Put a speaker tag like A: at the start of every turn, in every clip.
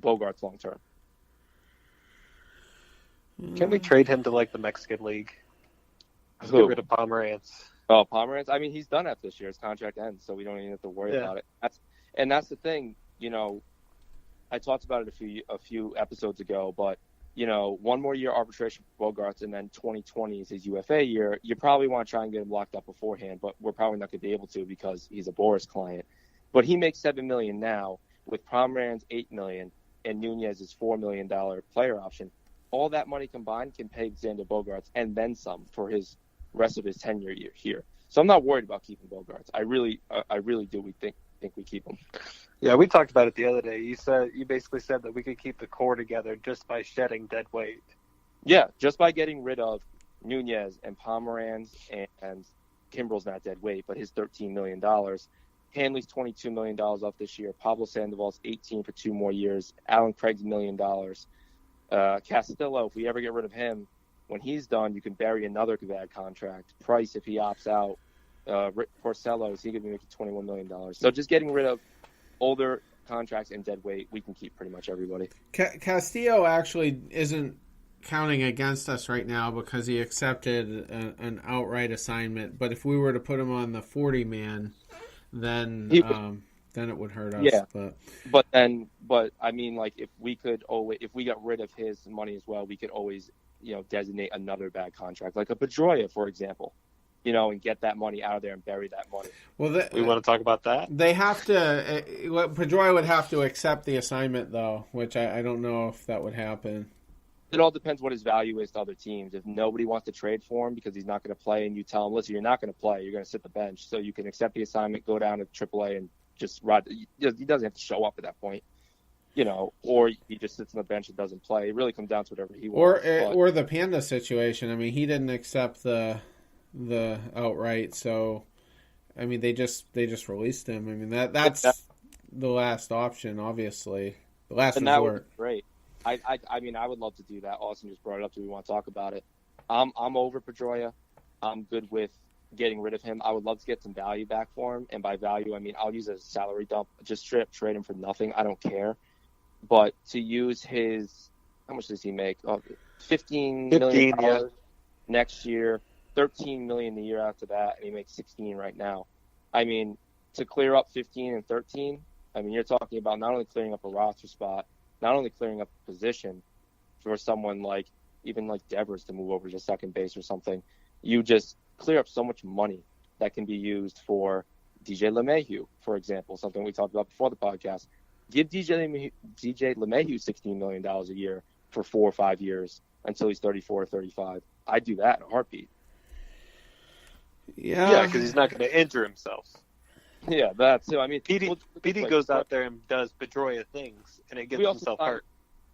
A: Bogarts long term.
B: Can we trade him to like the Mexican League? Let's get rid of Pomerantz.
A: Oh, Pomerantz. I mean, he's done after this year. His contract ends, so we don't even have to worry about it. That's the thing. I talked about it a few episodes ago, but one more year arbitration for Bogarts, and then 2020 is his UFA year. You probably want to try and get him locked up beforehand, but we're probably not going to be able to because he's a Boris client. But he makes $7 million now, with Pomerantz $8 million and Nunez's $4 million player option. All that money combined can pay Xander Bogarts and then some for his rest of his tenure year here. So I'm not worried about keeping Bogarts. I really do. We think we keep him.
B: Yeah, we talked about it the other day. You basically said that we could keep the core together just by shedding dead weight.
A: Yeah, just by getting rid of Nunez and Pomerantz, and Kimbrel's not dead weight, but his $13 million. Hanley's $22 million off this year. Pablo Sandoval's $18 for 2 more years. Alan Craig's $1 million. Castillo, if we ever get rid of him, when he's done, you can bury another bad contract. Price, if he opts out. Porcello, he could be making $21 million. So just getting rid of older contracts and dead weight, we can keep pretty much everybody.
C: Castillo actually isn't counting against us right now because he accepted an outright assignment. But if we were to put him on the 40-man, then it would hurt us.
A: Yeah, but I mean, like if we got rid of his money as well, we could always designate another bad contract, like a Pedroia, for example. And get that money out of there and bury that money.
B: Well, we want to talk about that?
C: They have to. Pedroia would have to accept the assignment, though, which I don't know if that would happen.
A: It all depends what his value is to other teams. If nobody wants to trade for him because he's not going to play, and you tell him, listen, you're not going to play, you're going to sit the bench, so you can accept the assignment, go down to AAA, and just ride. He doesn't have to show up at that point. Or he just sits on the bench and doesn't play. It really comes down to whatever he wants.
C: Or the Panda situation. I mean, he didn't accept the outright, so I mean they just released him. I mean that's the last option, obviously, the last resort.
A: That would be great. I mean I would love to do that. Austin just brought it up. Do we want to talk about it? I'm over Pedroia. I'm good with getting rid of him. I would love to get some value back for him, and by value I mean I'll use it as a salary dump. Just straight up trade him for nothing. I don't care. But to use his, how much does he make? $15 million next year. $13 million the year after that, and he makes $16 right now. I mean, to clear up 15 and 13, I mean, you're talking about not only clearing up a roster spot, not only clearing up a position for someone like Devers to move over to second base or something. You just clear up so much money that can be used for DJ LeMahieu, for example, something we talked about before the podcast. Give DJ LeMahieu $16 million a year for 4 or 5 years until he's 34 or 35. I'd do that in a heartbeat.
B: Yeah, because he's not going to injure himself.
A: Yeah, that's it. I mean,
B: PD goes out there and does Pedroia things, and it gets himself hurt.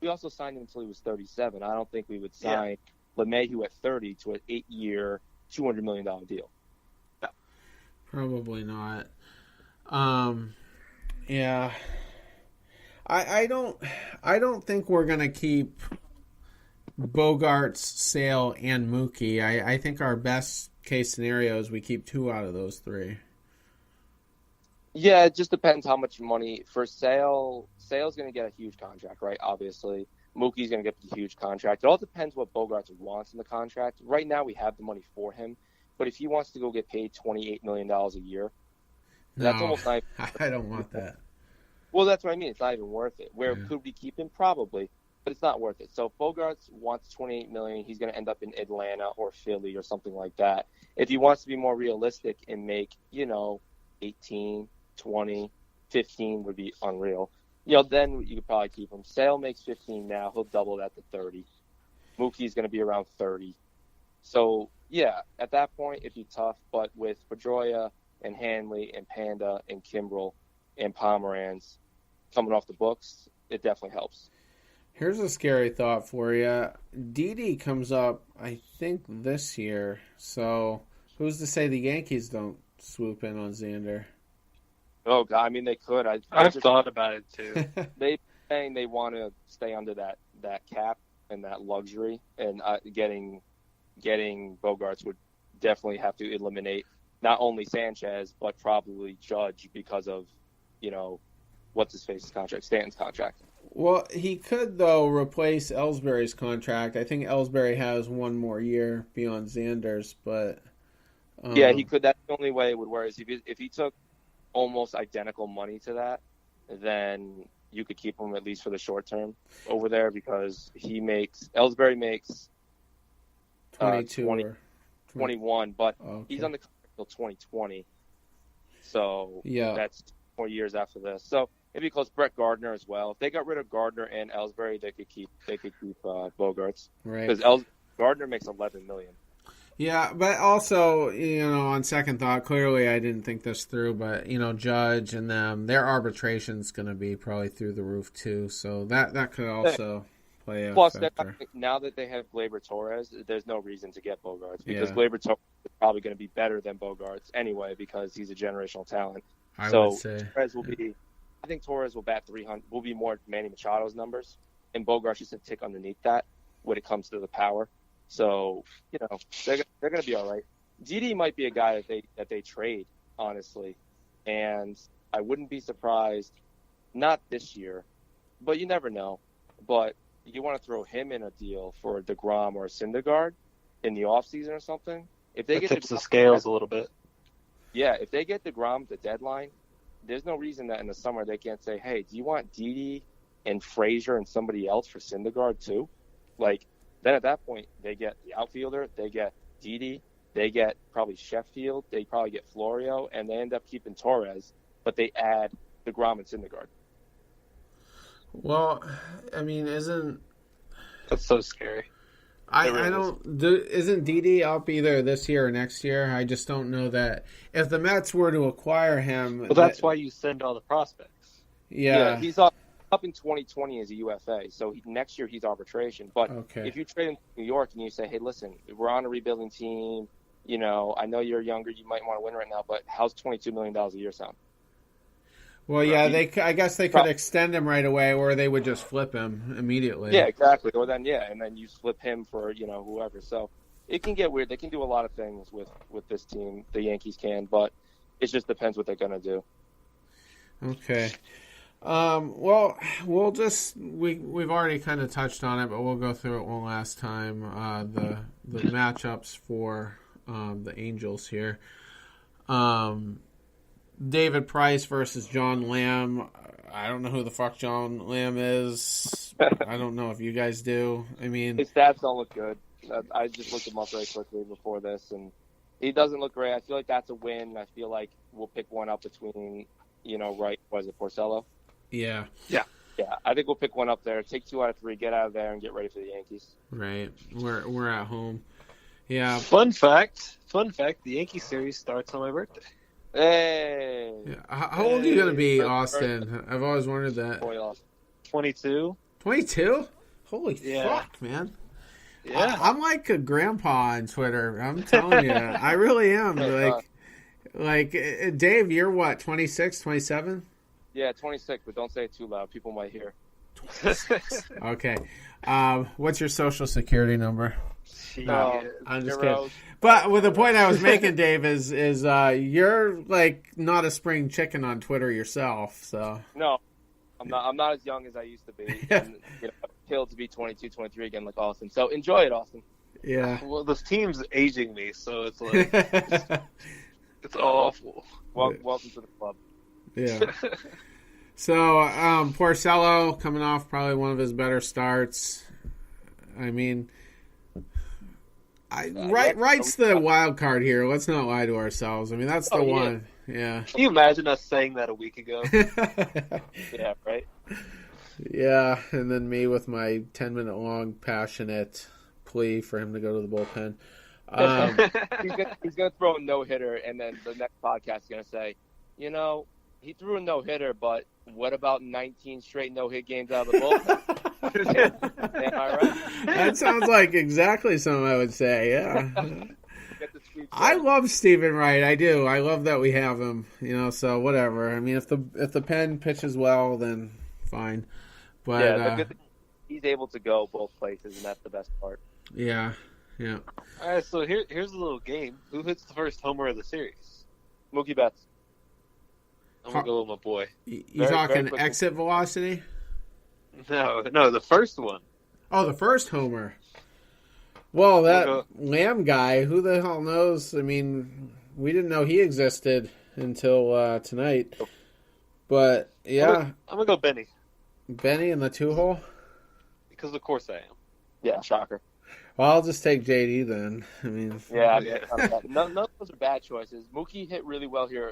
A: We also signed him until he was 37. I don't think we would sign LeMahieu at 30 to an 8-year, $200 million deal.
B: No.
C: Probably not. Yeah. I don't think we're going to keep Bogarts, Sale, and Mookie. I think our best case scenario is we keep 2 out of those 3.
A: Yeah, it just depends how much money. For Sale, Sale's going to get a huge contract, right? Obviously. Mookie's going to get a huge contract. It all depends what Bogarts wants in the contract. Right now we have the money for him, but if he wants to go get paid $28 million a year, that's almost not.
C: I don't want that.
A: Well, that's what I mean. It's not even worth it. Could we keep him? Probably. But it's not worth it. So if Bogarts wants $28 million, he's going to end up in Atlanta or Philly or something like that. If he wants to be more realistic and make, 18, 20, 15 would be unreal. Then you could probably keep him. Sale makes 15 now. He'll double that to 30. Mookie's going to be around 30. So, yeah, at that point, it'd be tough. But with Pedroia and Hanley and Panda and Kimbrel and Pomerantz coming off the books, it definitely helps.
C: Here's a scary thought for you. Didi comes up, I think, this year. So who's to say the Yankees don't swoop in on Xander?
A: Oh, God, I mean, they could.
B: I've thought about it, too.
A: They're saying they want to stay under that cap and that luxury, and getting Bogarts would definitely have to eliminate not only Sanchez, but probably Judge because of, what's-his-face's contract, Stanton's contract.
C: Well, he could, though, replace Ellsbury's contract. I think Ellsbury has one more year beyond Xander's, but...
A: Yeah, he could. That's the only way it would work. Is if he took almost identical money to that, then you could keep him at least for the short term over there because Ellsbury makes
C: 22
A: 21, but
C: okay.
A: he's on the contract until 2020. So
C: yeah,
A: that's 4 years after this. So if he calls Brett Gardner as well, if they got rid of Gardner and Ellsbury, they could keep Bogarts.
C: Right.
A: Because Gardner makes $11 million.
C: Yeah, but also, on second thought, clearly I didn't think this through, but, Judge and them, their arbitration's going to be probably through the roof, too. So that could also play a factor.
A: Now that they have Gleyber Torres, there's no reason to get Bogarts because Gleyber Torres is probably going to be better than Bogarts anyway because he's a generational talent.
C: I would say.
A: I think Torres will bat 300, will be more Manny Machado's numbers, and Bogarts just a tick underneath that when it comes to the power. So, they're going to be all right. Didi might be a guy that they trade, honestly. And I wouldn't be surprised, not this year, but you never know. But you want to throw him in a deal for DeGrom or Syndergaard in the offseason or something. If they get
B: tips the scales a little bit.
A: Yeah, if they get DeGrom at the deadline, there's no reason that in the summer they can't say, hey, do you want Didi and Frazier and somebody else for Syndergaard too? Then at that point, they get the outfielder, they get Didi, they get probably Sheffield, they probably get Florio, and they end up keeping Torres, but they add DeGrom and Syndergaard.
C: Well, I mean,
B: that's so scary.
C: Isn't Didi up either this year or next year? I just don't know that. If the Mets were to acquire him...
B: Well, that's why you send all the prospects.
C: Yeah,
A: he's up in 2020 as a UFA, so next year he's arbitration. But if you trade him to New York and you say, hey, listen, we're on a rebuilding team, I know you're younger, you might want to win right now, but how's $22 million a year sound?
C: Well, yeah, I guess they could extend him right away, or they would just flip him immediately.
A: Yeah, exactly. Or then, and then you flip him for, whoever. So it can get weird. They can do a lot of things with this team, the Yankees can, but it just depends what they're going to do.
C: Okay. Well, we've already kind of touched on it, but we'll go through it one last time. The matchups for the Angels here. David Price versus John Lamb. I don't know who the fuck John Lamb is. I don't know if you guys do. I mean,
A: his stats don't look good. I just looked him up very quickly before this, and he doesn't look great. I feel like that's a win. I feel like we'll pick one up between, Wright, Porcello?
C: Yeah.
A: Yeah. Yeah, I think we'll pick one up there. Take 2 out of 3, get out of there, and get ready for the Yankees.
C: Right. We're at home. Yeah.
B: Fun fact, the Yankee series starts on my birthday.
A: Hey.
C: Yeah. How old are you going to be, Austin? I've always wondered that.
B: 22.
C: 22? Holy fuck, man.
B: Yeah.
C: I'm like a grandpa on Twitter. I'm telling you. I really am. Like Dave, you're what, 26, 27?
A: Yeah, 26, but don't say it too loud. People might hear.
C: 26. Okay. What's your social security number? No, I'm just kidding. But the point I was making, Dave, is you're like not a spring chicken on Twitter yourself. So
A: no, I'm not as young as I used to be. And, I'm killed to be 22, 23 again, like Austin. So enjoy it, Austin.
C: Yeah.
B: Well, this team's aging me, so it's like it's awful.
A: Welcome to the club.
C: Yeah. So Porcello coming off probably one of his better starts. I mean. Wright's the wild card here. Let's not lie to ourselves. I mean, that's the one. Yeah.
B: Can you imagine us saying that a week ago?
A: Yeah, right?
C: Yeah, and then me with my 10-minute long passionate plea for him to go to the bullpen.
A: He's gonna throw a no-hitter, and then the next podcast is gonna say, he threw a no-hitter, but what about 19 straight no-hit games out of the bullpen? Am I right?
C: That sounds like exactly something I would say, yeah. I love Stephen Wright. I do. I love that we have him, so whatever. I mean, if the pen pitches well, then fine. But
A: he's able to go both places, and that's the best part.
C: Yeah.
B: All right, so here's a little game. Who hits the first homer of the series?
A: Mookie Betts.
B: I'm going to go with my boy.
C: You talking exit velocity?
B: No, the first one.
C: Oh, the first homer. Well, that Lamb guy, who the hell knows? I mean, we didn't know he existed until tonight. But, yeah.
B: I'm going to go Benny.
C: Benny in the 2-hole?
B: Because of course I am.
A: Yeah, shocker.
C: Well, I'll just take JD then. I mean,
A: none of those are bad choices. Mookie hit really well here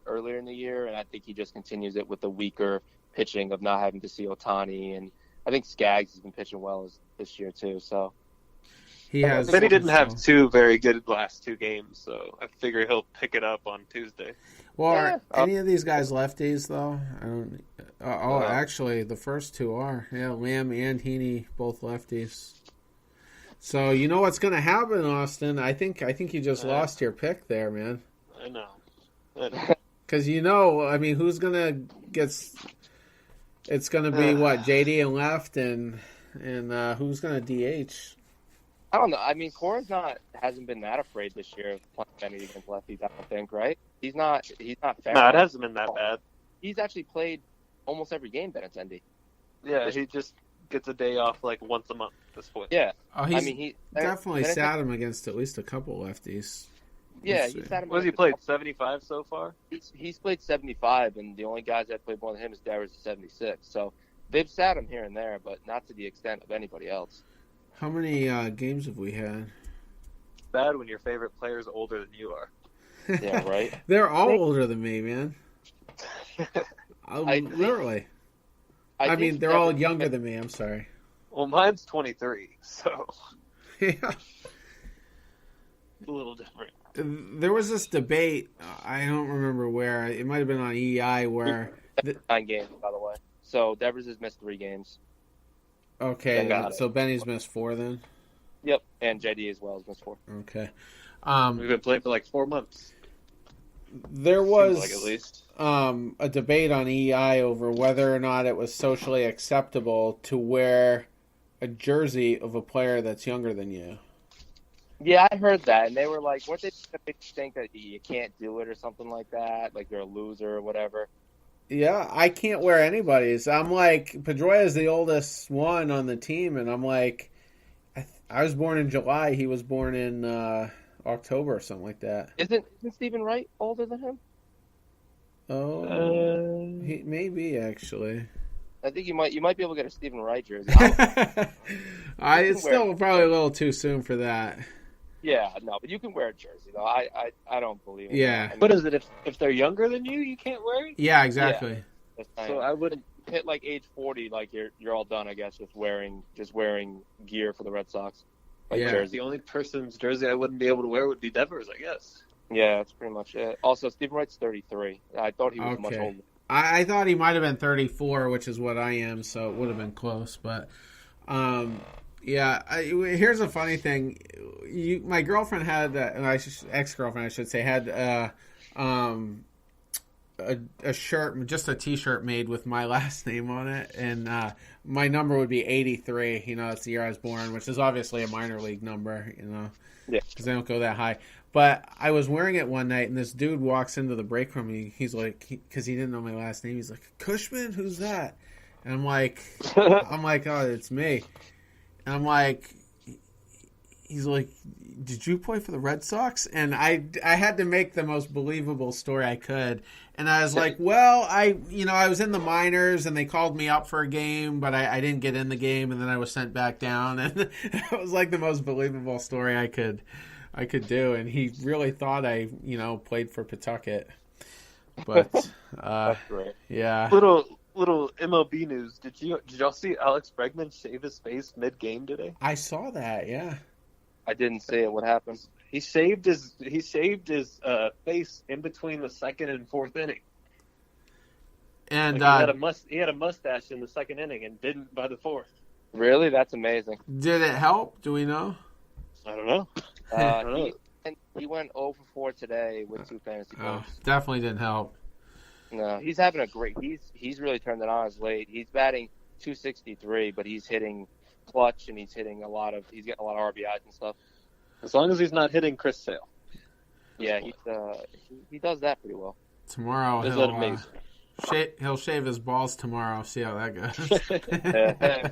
A: earlier in the year, and I think he just continues it with the weaker pitching of not having to see Ohtani, and I think Skaggs has been pitching well this year too. So
C: he has.
B: Benny didn't have two very good last two games, so I figure he'll pick it up on Tuesday.
C: Well, are any of these guys lefties though? I don't. Actually, the first two are. Yeah, Lamb and Heaney both lefties. So you know what's going to happen, Austin? I think you just lost your pick there, man.
B: I know.
C: Because I mean, who's going to get? It's going to be what, JD and left, and who's going to DH?
A: I don't know. I mean, Cora's hasn't been that afraid this year of playing any against lefties. I don't think, right? He's not fair.
B: No, it hasn't been that bad.
A: He's actually played almost every game Benintendi.
B: Yeah, he just gets a day off like once a month at this point.
A: Yeah.
C: Oh, he definitely sat him against at least a couple lefties.
A: Yeah, he sat him.
B: What has he played? 75 so far.
A: He's played 75, and the only guys that played more than him is Devers at 76. So they've sat him here and there, but not to the extent of anybody else.
C: How many games have we had?
B: It's bad when your favorite player is older than you are.
A: Yeah, right.
C: They're all older than me, man. Literally. I mean, they're all younger than me. I'm sorry.
B: Well, mine's 23, so
C: yeah,
B: a little different.
C: There was this debate. I don't remember where. It might have been on EI where
A: 9 games, by the way. So Devers has missed 3 games.
C: Okay, so Benny's missed 4 then.
A: Yep, and JD as well has missed 4.
C: Okay.
B: We've been playing for like 4 months.
C: There was
B: like at least
C: a debate on EI over whether or not it was socially acceptable to wear a jersey of a player that's younger than you.
A: Yeah, I heard that, and they were like, "What they think that you can't do it or something like that, like you're a loser or whatever."
C: Yeah, I can't wear anybody's. I'm like, Pedroia is the oldest one on the team, and I'm like, I was born in July. He was born in October or something like that.
A: Isn't Stephen Wright older than him?
C: Oh, he may be actually.
A: I think you might be able to get a Stephen Wright jersey.
C: It's still probably a little too soon for that.
A: Yeah, no, but you can wear a jersey though. I don't believe in
C: that.
A: I mean,
B: what is it? If they're younger than you can't wear it?
C: Yeah, exactly.
A: Yeah. So I wouldn't hit like age 40, like you're all done, I guess, just wearing gear for the Red Sox. Like jersey.
B: The only person's jersey I wouldn't be able to wear would be Devers, I guess.
A: Yeah, that's pretty much it. Also, Stephen Wright's 33. I thought he was much older.
C: I thought he might have been 34, which is what I am, so it would have been close. But, here's a funny thing. My girlfriend had, ex-girlfriend, I should say, had a shirt, just a T-shirt made with my last name on it, and my number would be 83. You know, that's the year I was born, which is obviously a minor league number. You know, because they don't go that high. But I was wearing it one night, and this dude walks into the break room. He's like, because he didn't know my last name. He's like, Cushman, who's that? And I'm like, oh, it's me. And I'm like, he's like, did you play for the Red Sox? And I had to make the most believable story I could. And I was like, well, I was in the minors, and they called me up for a game, but I didn't get in the game, and then I was sent back down. And it was like the most believable story I could do. And he really thought I, played for Pawtucket. But
A: that's great.
C: Yeah.
B: Little MLB news. Did y'all see Alex Bregman shave his face mid-game today?
C: I saw that. Yeah.
A: I didn't see it. What happened?
B: He shaved his face in between the second and fourth inning.
C: And
B: he had a mustache in the second inning and didn't by the fourth.
A: Really? That's amazing.
C: Did it help? Do we know?
B: I don't know.
A: He went 0 for 4 today with 2 fantasy points.
C: Definitely didn't help.
A: No, he's having a great. He's really turned it on as late. He's batting .263, but he's hitting clutch, and he's getting a lot of RBIs and stuff.
B: As long as he's not hitting Chris Sale.
A: Yeah, he does that pretty well.
C: Tomorrow He'll shave his balls tomorrow. See how that goes.
B: Yeah.